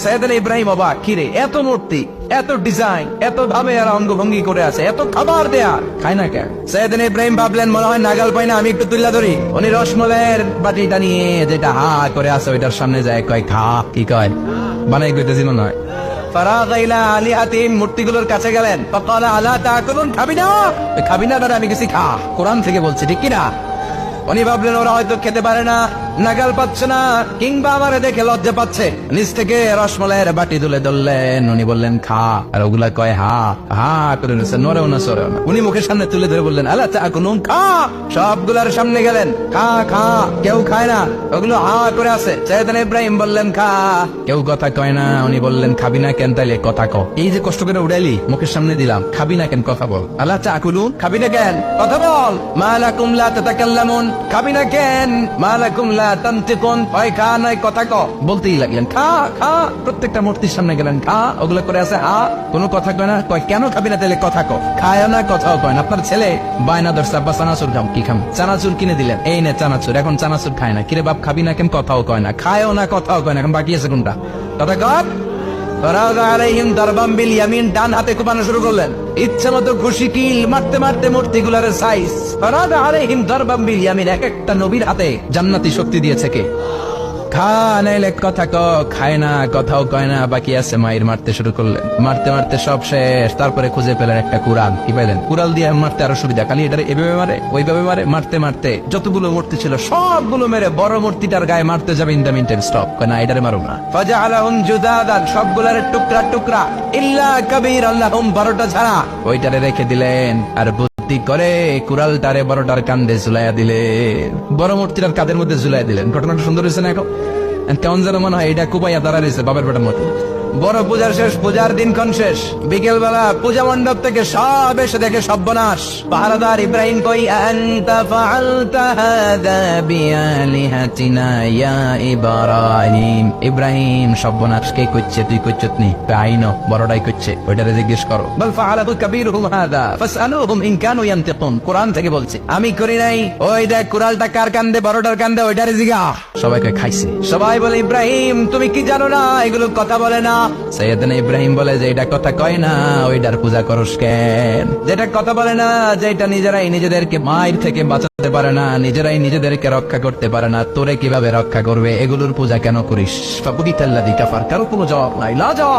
সাইয়েদনা ইব্রাহিম অবাক, কিরে এত মূর্তি, এত ডিজাইন, এত ভাবে আর অঙ্গভঙ্গি করে আছে, এত খাবার দেয়া, খায় না কেন? সাইয়েদনা ইব্রাহিম ভাবলেন মনে হয় নাগাল পাই না, আমি একটু তুল্লা ধরি। উনি রসমলের বাটিটা নিয়ে যেটা হা করে আছে ওইটার সামনে যায়, কয় খা। কি কয়? বানাই কইতেছি মনে হয়। ফারাগা ইলা আলিহাতিহিম, মূর্তিগুলোর কাছে গেলেন। ফাকালা আলা তাকুলুন, খাবি না? খাবি না দাদা, আমি কিছু খা, কোরআন থেকে বলছি, ঠিক কিনা? উনি ভাবলেন ওরা হয়তো খেতে পারে না, নাগাল পাচ্ছে না, কিংবা আমারে দেখে লজ্জা পাচ্ছে। নিচ থেকে রসমলাইয়ের বাটি তুলে ধরলেন, উনি বললেন খা, আর ওগুলা কয় হা হা করে নিচ্ছে, নড়েও না সরেও না। উনি মুখের সামনে তুলে ধরে বললেন আলা তাকুলুন, খা। সবগুলার সামনে গেলেন, খা খা, কেউ খায় না, ওগুলো হা করে আছে। সাইয়েদনা ইব্রাহিম বললেন খা, কেউ কথা কয় না। উনি বললেন খাবি না কেন? তাইলে কথা ক। এই যে কষ্ট করে উড়াইলি, মুখের সামনে দিলাম, খাবি না কেন? কথা বল। আলা তাকুলুন, খাবি না কেন? কথা বল। মা লাকুম লা তাতাকাল্লামুন, খাবি না কেন? মা লাকুম লা তানতিকুন, হয় খা নয় কথা ক। বলতেই লাগলেন খা খা, প্রত্যেকটা মূর্তির সামনে গেলেন, খা। ওগুলো করে আছে হা, কোনো কথা কয় না। কয় কেন খাবি না? তাহলে কথা ক। খায় না, কথাও কয় না। আপনার ছেলে বায়না ধরছে, আব্বা চানাচুর খাম। কি খাম? চানাচুর কিনে দিলেন, এই নে চানাচুর। এখন চানাচুর খায় না। কিরে বাপ, খাবি না কেন? কথাও কয় না। খায়ও না, কথাও কয় না। এখন বাকি আছে কোনটা? কথা কর। ডান হাতে কোপানো শুরু করলেন, ইচ্ছা মতো ঘুষি কিল মারতে মারতে মূর্তিগুলার সাইজ। এক একটা নবীর হাতে জান্নাতি শক্তি দিয়েছে কে? খা নাইলে কথা ক। খায় না, কথাও কয় না, বাকি আছে মায়ের। মারতে শুরু করলেন, মারতে মারতে সব শেষ। তারপরে খুঁজে পেলেন একটা কুড়াল। কি পাইলেন? কুড়াল দিয়ে মারতে আরো সুবিধা, খালি এটা এভাবে মারে, ওইভাবে মারে। মারতে মারতে যতগুলো মূর্তি ছিল সবগুলো মেরে বড় মূর্তিটার গায়ে মারতে যাবে, ইন দ্য মিনটাইম স্টপ, না এটারে মারো না। ফাজআলাহুম জুদাদান, সবগুলার টুকরা টুকরা, ইল্লা কাবীর আল্লাহুম, বড়টা ছাড়া ওইটারে রেখে দিলেন। আর করে কুড়ালটারে বড়টার কান্দে ঝুলাইয়া দিলেন, বড় মূর্তিটার কাদের মধ্যে ঝুলাই দিলেন। ঘটনাটা সুন্দর হয়েছে না? এখন কেমন যেন মনে হয় এটা কুপাইয়া দাঁড়া রয়েছে বাবার বেটার মতো। বড় পূজার শেষ, পূজার দিনক্ষণ শেষ। বিকেল বেলা পূজা মণ্ডপ থেকে সব এসে দেখে সর্বনাশ। পাহারাদার ইব্রাহিম কই, আনতা ফাআলতা হাযা বিআলিহাতিনা ইয়া ইব্রাহিম। ইব্রাহিম, সর্বনাশ কে করছে? তুই করছত নি? আইনো বড়টাই করছে, ওইটারে জিজ্ঞেস করো। বল ফাআলাহু কাবীরুহুম হাযা ফাসআলুহুম ইন কানু ইয়ানতিকুন, কোরআন থেকে বলছে, আমি করি নাই। ওই দেখ কুড়ালটা কার কান্দে, বড়টার কান্দে, ওইটারে জিগা। সবাইকে খাইছে। সবাই বলে ইব্রাহিম তুমি কি জানো না? এগুলো কথা বলে না। সাইয়েদনা ইব্রাহিম বলে যে এটা কথা কয় না, ওইটার পূজা করস কেন? যেটা কথা বলে না, যেটা নিজেরাই নিজেদেরকে মায়ের থেকে বাঁচাতে পারে না, নিজেরাই নিজেদেরকে রক্ষা করতে পারে না, তোরে কিভাবে রক্ষা করবে? এগুলোর পূজা কেন করিস? ফাবুকিতাল্লাযী কাফার, কারো কোনো জবাব নাই, লা জবাব।